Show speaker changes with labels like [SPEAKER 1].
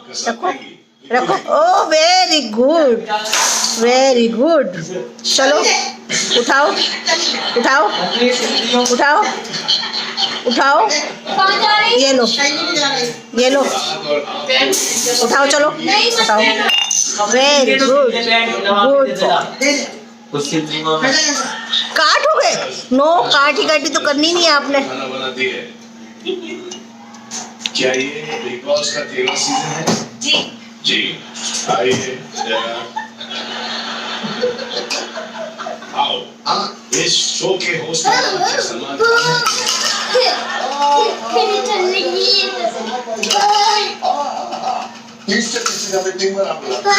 [SPEAKER 1] रखो रखो। ओ very good, very good. चलो उठाओ उठाओ उठाओ उठाओ। ये लो ये लो, उठाओ चलो उठाओ। Very good good. काटोगे? नो, काटी काटी तो करनी नहीं है आपने।
[SPEAKER 2] खाना बनाती है। क्या ये बिग बॉस का 13वां सीजन है? जी आइए आओ। इस शो के होस्ट सलमान खान है।